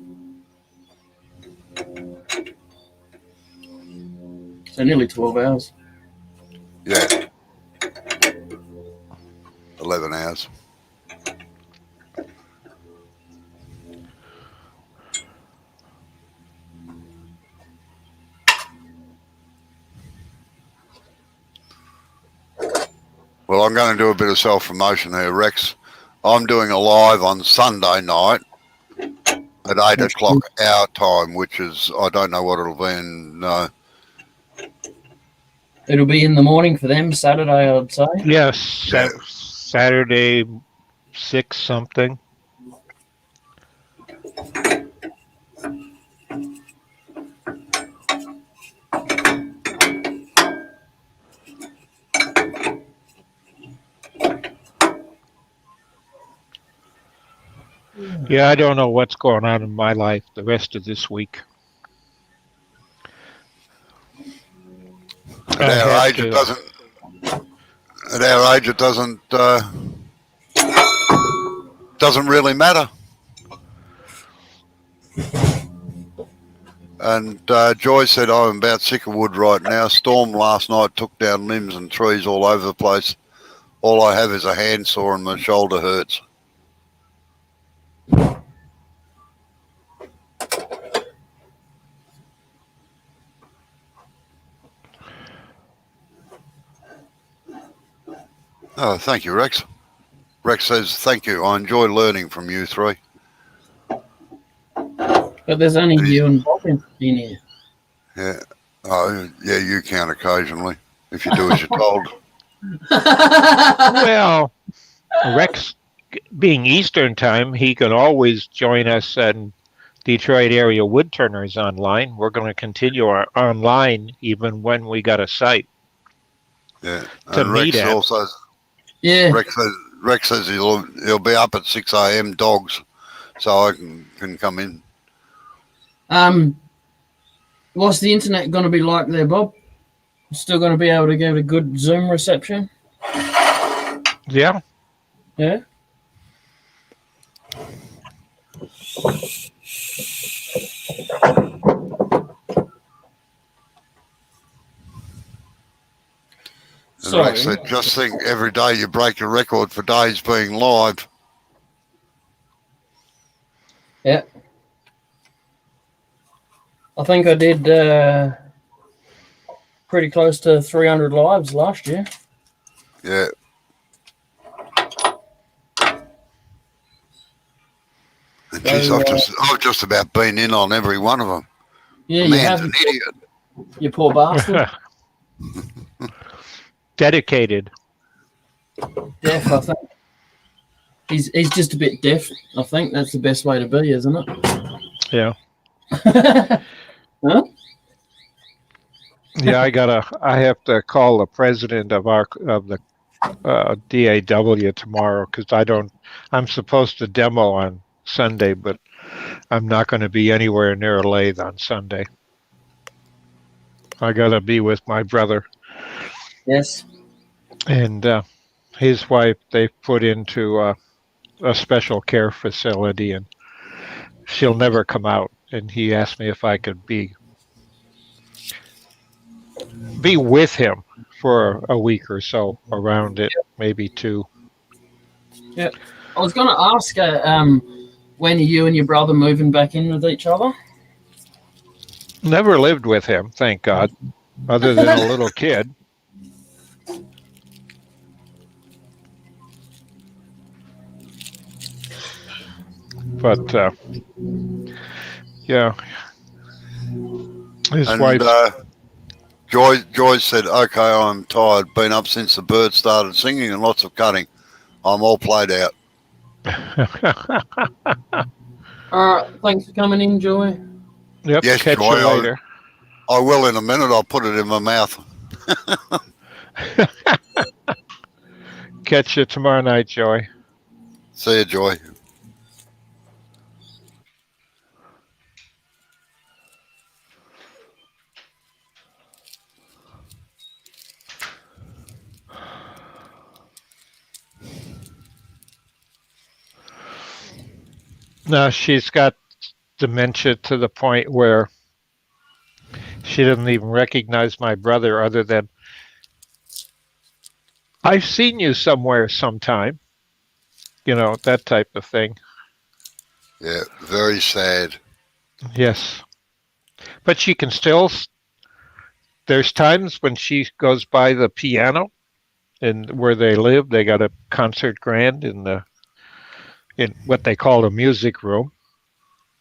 So nearly 12 hours. Yeah. 11 hours. Well, I'm going to do a bit of self-promotion here, Rex. I'm doing a live on Sunday night at 8 o'clock our time, which is, I don't know what it'll be in... It'll be in the morning for them, Saturday, I'd say. Yes, Yeah. Saturday 6 something. Yeah, I don't know what's going on in my life the rest of this week. At our age, it doesn't... At our age, it doesn't really matter. And Joy said, I'm about sick of wood right now. Storm last night took down limbs and trees all over the place. All I have is a handsaw and my shoulder hurts. Oh, thank you, Rex. Rex says, thank you. I enjoy learning from you three. But there's only you and Bob in here. Yeah. Oh, yeah, you can occasionally if you do as you're told. Well, Rex, being Eastern time, he can always join us and Detroit area woodturners online. We're going to continue our online even when we got a site. Yeah. To And meet Rex at. also... Yeah. Rex says he'll be up at 6 a.m. dogs, so I can come in. What's the internet going to be like there, Bob? Still going to be able to get a good Zoom reception? Yeah. Yeah. And Rex said, just think every day you break a record for days being live. Yeah. I think I did pretty close to 300 lives last year. Yeah. And geez, I've just about been in on every one of them. Yeah, the man's an idiot. You poor bastard. Dedicated. Deaf, I think. He's just a bit deaf. I think that's the best way to be, isn't it? Yeah. Huh? Yeah, I have to call the president of the DAW tomorrow because I'm supposed to demo on Sunday, but I'm not going to be anywhere near a lathe on Sunday. I got to be with my brother. Yes. And his wife, they've put into a special care facility, and she'll never come out. And he asked me if I could be with him for a week or so around it, maybe 2. Yeah. I was going to ask, when are you and your brother moving back in with each other? Never lived with him, thank God, other than a little kid. But yeah, his And wife's Joy said, "Okay, I'm tired. Been up since the birds started singing and lots of cutting. I'm all played out." All right. Thanks for coming in, Joy. Yep, Yes, catch Joy. you later. I will in a minute. I'll put it in my mouth. Catch you tomorrow night, Joy. See you, Joy. No, she's got dementia to the point where she doesn't even recognize my brother other than, I've seen you somewhere sometime. That type of thing. Yeah, very sad. Yes. But she can still, there's times when she goes by the piano and where they live, they got a concert grand in what they call a music room.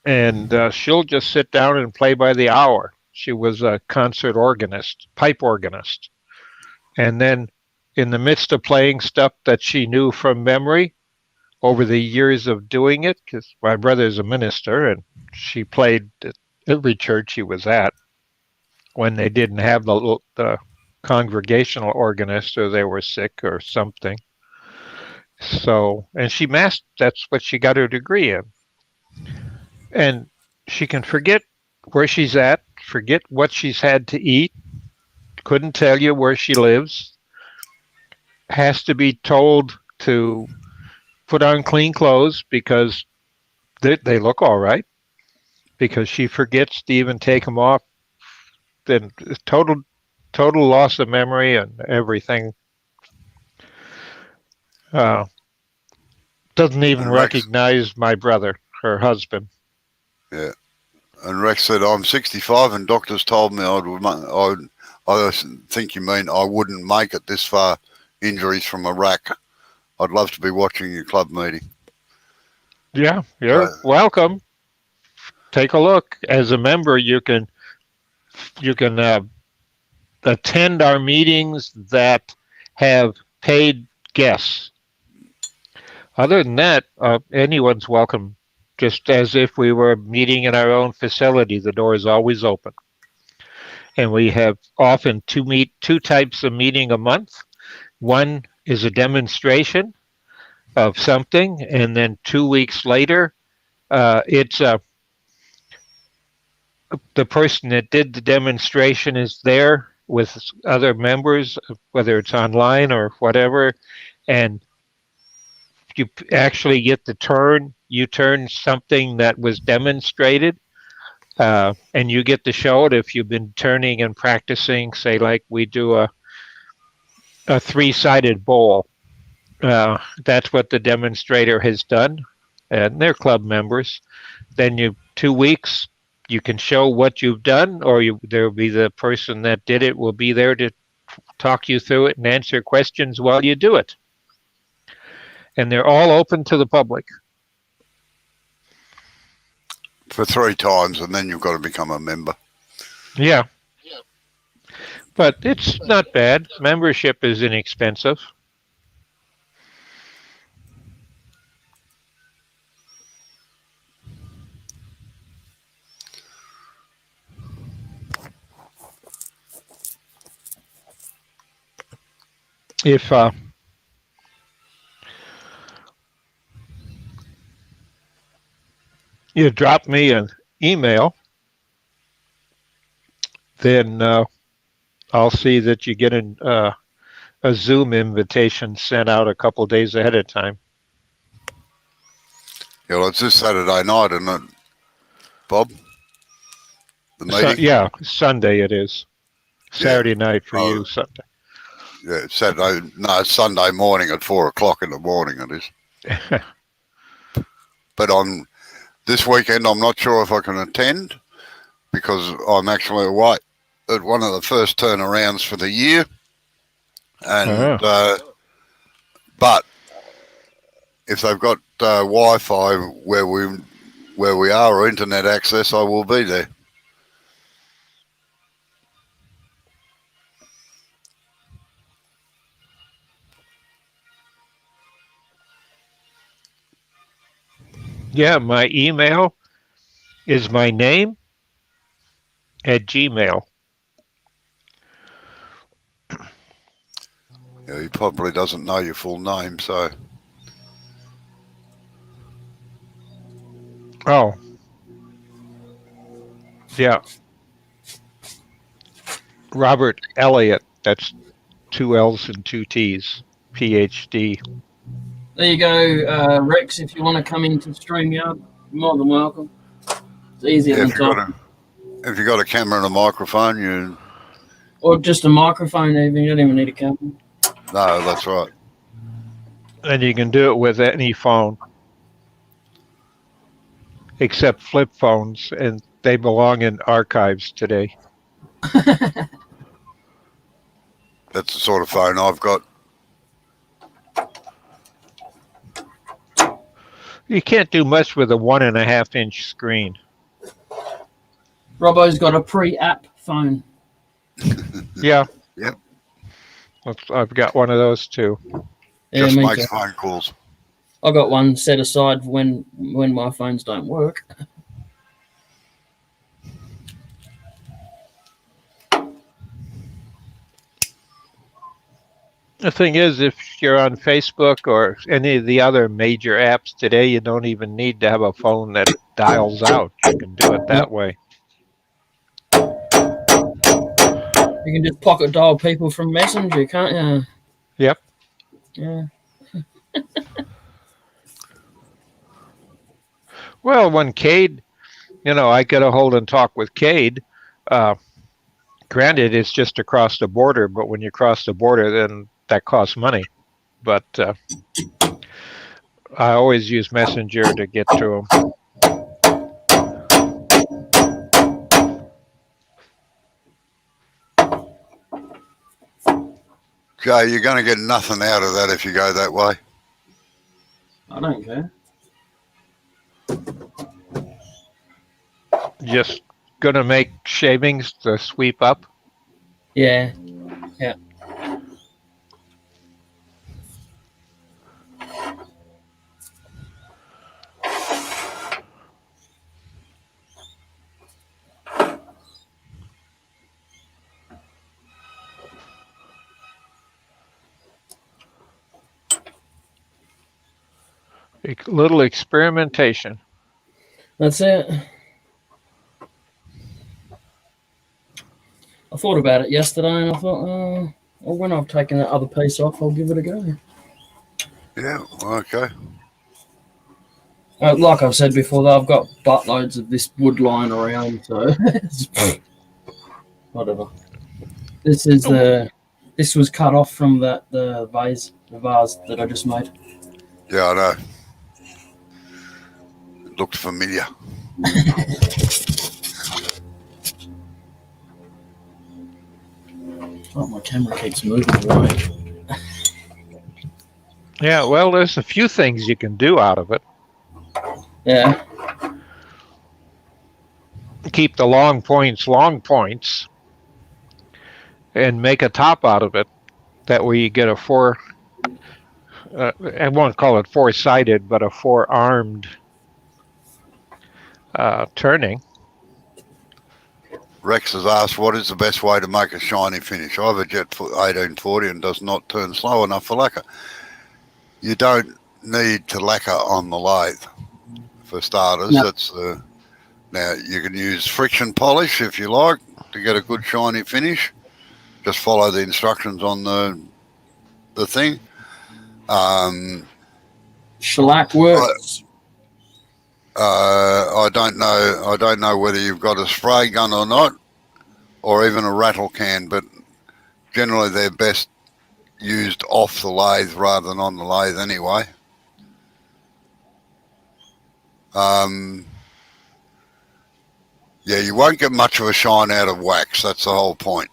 And she'll just sit down and play by the hour. She was a concert organist, pipe organist. And then in the midst of playing stuff that she knew from memory over the years of doing it, because my brother's a minister and she played at every church he was at when they didn't have the congregational organist or they were sick or something. So, and that's what she got her degree in. And she can forget where she's at, forget what she's had to eat, couldn't tell you where she lives, has to be told to put on clean clothes because they look all right, because she forgets to even take them off. Then total loss of memory and everything. Doesn't even And Rex, recognize my brother, her husband. yeah. And Rex said, "I'm 65, and doctors told me I think you mean I wouldn't make it this far. Injuries from Iraq. I'd love to be watching your club meeting." Yeah, you're welcome. Take a look. As a member, you can attend our meetings that have paid guests. Other than that, anyone's welcome. Just as if we were meeting in our own facility, the door is always open. And we have often two types of meeting a month. One is a demonstration of something, and then 2 weeks later, it's the person that did the demonstration is there with other members, whether it's online or whatever, and you actually get you turn something that was demonstrated, and you get to show it if you've been turning and practicing, say like we do a three-sided bowl. That's what the demonstrator has done, and they're club members. Then 2 weeks, you can show what you've done, or there'll be the person that did it will be there to talk you through it and answer questions while you do it. And they're all open to the public. For 3 times, and then you've got to become a member. Yeah. But it's not bad. Membership is inexpensive. If you drop me an email, then I'll see that you get a Zoom invitation sent out a couple days ahead of time. Yeah, well, it's this Saturday night, isn't it, Bob? The meeting? Sunday it is. Saturday night for you, Sunday. Yeah, Saturday. No, it's Sunday morning at 4 o'clock in the morning. It is. But this weekend, I'm not sure if I can attend because I'm actually away at one of the first turnarounds for the year. And but if they've got Wi-Fi where we are or internet access, I will be there. Yeah, my email is my name at Gmail. Yeah, he probably doesn't know your full name, so. Oh. Yeah. Robert Elliott. That's 2 L's and 2 T's. PhD. There you go, Rex. If you want to come into StreamYard, you're more than welcome. It's easier than talking. If you got a camera and a microphone, or just a microphone. Even you don't even need a camera. No, that's right. And you can do it with any phone, except flip phones, and they belong in archives today. That's the sort of phone I've got. You can't do much with a 1.5-inch screen. Robbo's got a pre-app phone. Yeah. Yep. I've got one of those too. Yeah, Just me makes too. phone calls. I got one set aside when my phones don't work. The thing is, if you're on Facebook or any of the other major apps today, you don't even need to have a phone that dials out. You can do it that way. You can just pocket dial people from Messenger, can't you? Yep. Yeah. Well, when Cade, I get a hold and talk with Cade. Granted, it's just across the border, but when you cross the border, then that costs money. But I always use Messenger to get to him. Jay, you're going to get nothing out of that if you go that way. I don't care. Just gonna make shavings to sweep up. Yeah. Yeah. A little experimentation. That's it. I thought about it yesterday and I thought, well, when I've taken that other piece off, I'll give it a go. Yeah, okay. Like I've said before, though, I've got buttloads of this wood lying around, so whatever. This was cut off from the vase that I just made. Yeah, I know. It looked familiar. Oh, my camera keeps moving away. Yeah, well, there's a few things you can do out of it. Yeah. Keep the long points, and make a top out of it. That way you get a I won't call it four-sided, but a four-armed turning. Rex has asked, what is the best way to make a shiny finish? I have a Jet 1840 and does not turn slow enough for lacquer. You don't need to lacquer on the lathe, for starters. No. That's now you can use friction polish if you like to get a good shiny finish. Just follow the instructions on the thing. Shellac works. I don't know whether you've got a spray gun or not, or even a rattle can, but generally they're best used off the lathe rather than on the lathe anyway. Um, yeah, you won't get much of a shine out of wax. That's the whole point.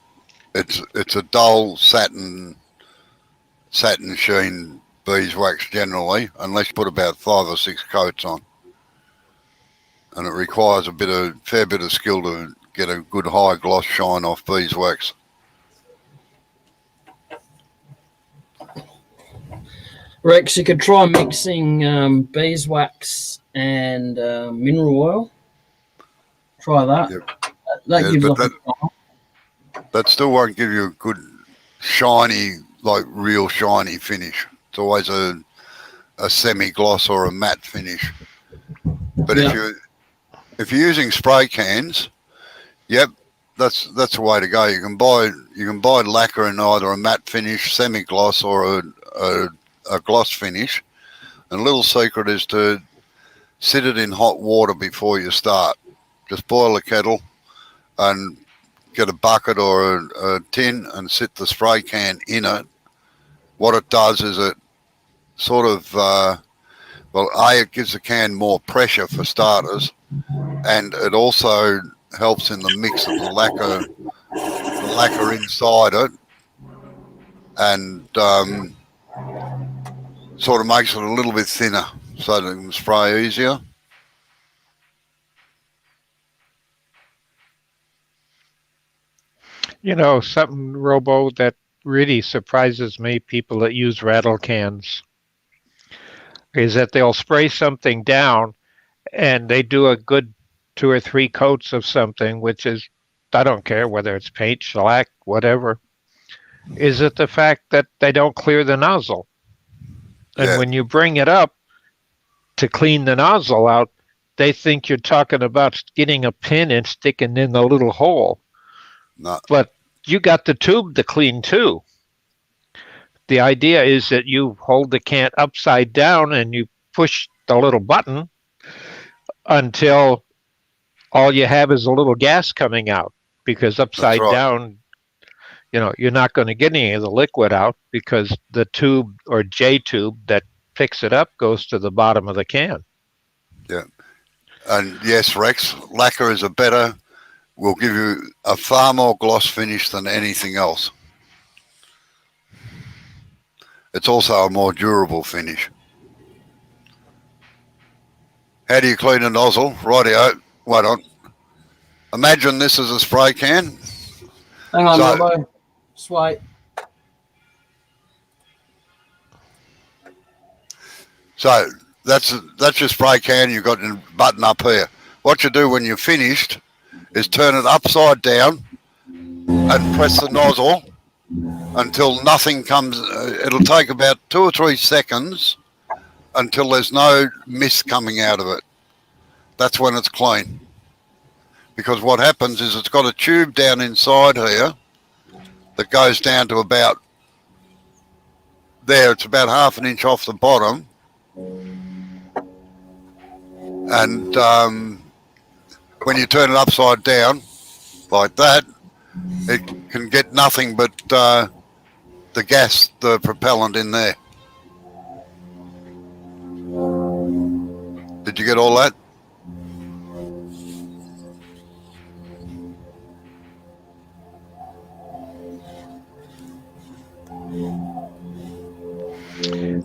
It's a dull satin sheen beeswax generally, unless you put about 5 or 6 coats on, and it requires fair bit of skill to get a good high gloss shine off beeswax. Rex, you could try mixing beeswax and mineral oil. Try that. Yep. That Yeah, gives but off that still won't give you a good shiny, like real shiny finish. It's always a semi-gloss or a matte finish. But Yeah. if you're using spray cans, yep, that's the way to go. You can buy lacquer in either a matte finish, semi-gloss, or a gloss finish. And a little secret is to sit it in hot water before you start. Just boil a kettle and get a bucket or a tin and sit the spray can in it. What it does is it sort of, it gives the can more pressure for starters, and it also helps in the mix of the lacquer inside it, and sort of makes it a little bit thinner so that it can spray easier. You know, something, Robo, that really surprises me, people that use rattle cans, is that they'll spray something down and they do a good 2 or 3 coats of something, which is, I don't care whether it's paint, shellac, whatever. Is it the fact that they don't clear the nozzle? And Yeah. when you bring it up to clean the nozzle out, they think you're talking about getting a pin and sticking in the little hole. No. But you got the tube to clean too. The idea is that you hold the can upside down and you push the little button until all you have is a little gas coming out, because upside right. down, you're not going to get any of the liquid out, because the tube or J tube that picks it up goes to the bottom of the can. Yeah. And yes, Rex, lacquer will give you a far more gloss finish than anything else. It's also a more durable finish. How do you clean a nozzle? Rightio. Wait on. Imagine this is a spray can. Hang on, Robo. Just wait. So that's your spray can. You've got your button up here. What you do when you're finished is turn it upside down and press the nozzle until nothing comes. It'll take about 2 or 3 seconds until there's no mist coming out of it. That's when it's clean. Because what happens is it's got a tube down inside here that goes down to about there. It's about half an inch off the bottom. And when you turn it upside down like that, it can get nothing but the gas, the propellant in there. Did you get all that?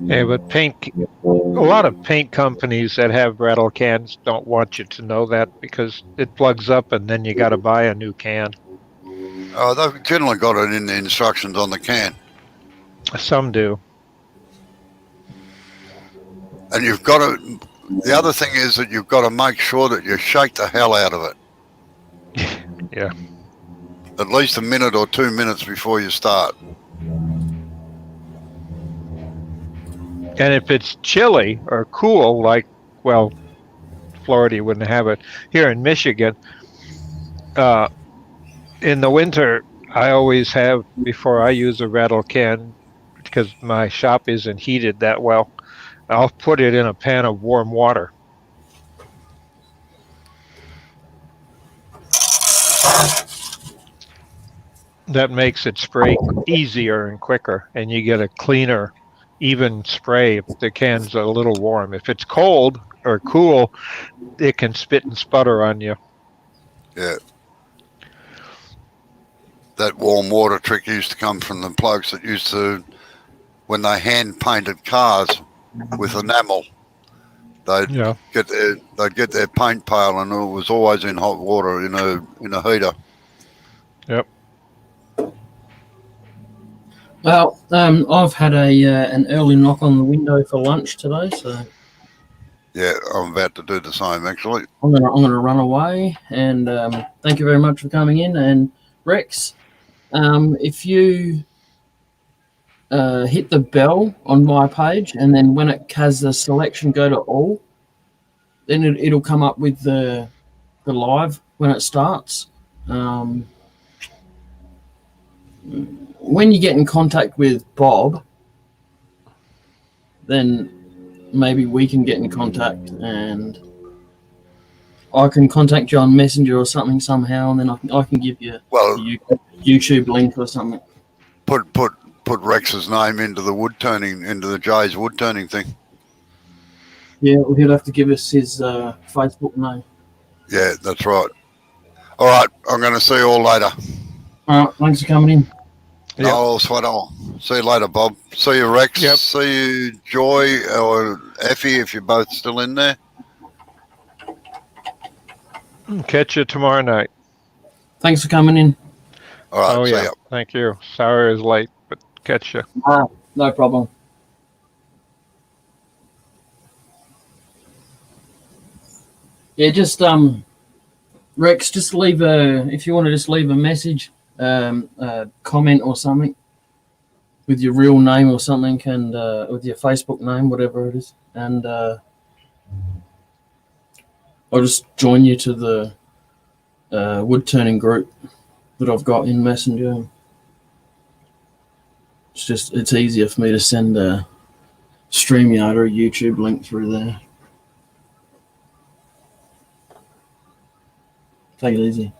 Yeah, but a lot of paint companies that have rattle cans don't want you to know that, because it plugs up and then you got to buy a new can. Oh, they've generally got it in the instructions on the can. Some do. And you've got to, the other thing is that you've got to make sure that you shake the hell out of it. Yeah. At least a minute or 2 minutes before you start. And if it's chilly or cool, like, well, Florida wouldn't have it. Here in Michigan, in the winter, I always have, before I use a rattle can, because my shop isn't heated that well, I'll put it in a pan of warm water. That makes it spray easier and quicker, and you get a cleaner even spray if the can's a little warm. If it's cold or cool, it can spit and sputter on you. Yeah. That warm water trick used to come from the blokes that used to, when they hand painted cars with enamel, they'd Yeah. get their paint pail, and it was always in hot water in a heater. Yep. Well, I've had an early knock on the window for lunch today, so Yeah, I'm about to do the same actually. I'm gonna run away. And thank you very much for coming in. And Rex, if you hit the bell on my page, and then when it has the selection go to all, then it'll come up with the live when it starts. When you get in contact with Bob, then maybe we can get in contact, and I can contact you on Messenger or something somehow, and then I can give you Well, the YouTube link or something. put Rex's name into the Jay's wood turning thing. Yeah, he'll have to give us his Facebook name. Yeah, that's right. All right, I'm going to see you all later. All right, thanks for coming in. Yep. No, sweat all. See you later, Bob. See you, Rex. Yep. See you, Joy, or Effie, if you're both still in there. Catch you tomorrow night. Thanks for coming in. All right, see ya. Thank you. Sorry I was late, but catch you. No problem. Yeah, just Rex, just leave if you want to just leave a message, comment or something with your real name or something, and with your Facebook name, whatever it is, and I'll just join you to the wood turning group that I've got in Messenger. It's easier for me to send a StreamYard or a YouTube link through there. Take it easy.